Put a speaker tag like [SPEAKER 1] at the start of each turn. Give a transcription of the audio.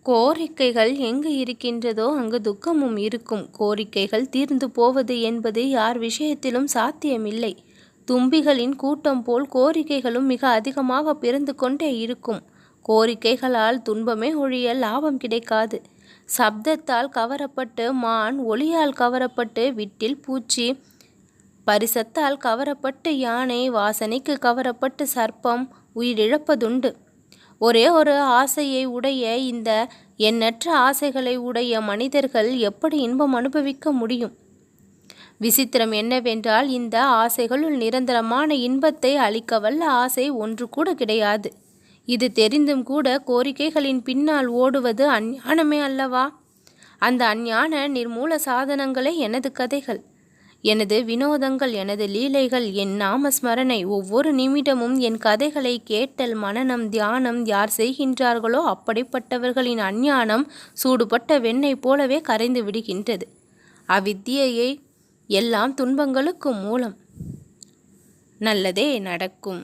[SPEAKER 1] கோரிக்கைகள் எங்கு இருக்கின்றதோ அங்கு துக்கமும் இருக்கும். கோரிக்கைகள் தீர்ந்து போவது என்பது யார் விஷயத்திலும் சாத்தியமில்லை. தும்பிகளின் கூட்டம் போல் கோரிக்கைகளும் மிக அதிகமாக பிறந்து கொண்டே இருக்கும். கோரிக்கைகளால் துன்பமே ஒழிய லாபம் கிடைக்காது. சப்தத்தால் கவரப்பட்டு மான், ஒளியால் கவரப்பட்டு விட்டில் பூச்சி, பரிசத்தால் கவரப்பட்டு யானை, வாசனைக்கு கவரப்பட்டு சர்ப்பம் உயிரிழப்பதுண்டு. ஒரே ஒரு ஆசையை உடைய இந்த எண்ணற்ற ஆசைகளை உடைய மனிதர்கள் எப்படி இன்பம் அனுபவிக்க முடியும்? விசித்திரம் என்னவென்றால், இந்த ஆசைகளுள் நிரந்தரமான இன்பத்தை அளிக்கவல்ல ஆசை ஒன்று கூட கிடையாது. இது தெரிந்தும் கூட கோரிக்கைகளின் பின்னால் ஓடுவது அஞ்ஞானமே அல்லவா? அந்த அஞ்ஞான நிர்மூல சாதனங்களே எனது கதைகள், எனது வினோதங்கள், எனது லீலைகள், என் நாமஸ்மரணை. ஒவ்வொரு நிமிடமும் என் கதைகளை கேட்டல், மனனம், தியானம் யார் செய்கின்றார்களோ அப்படிப்பட்டவர்களின் அஞ்ஞானம் சூடுபட்ட வெண்ணெய் போலவே கரைந்து விடுகின்றது. அவித்தியை எல்லாம் துன்பங்களுக்கு மூலம். நல்லதே நடக்கும்.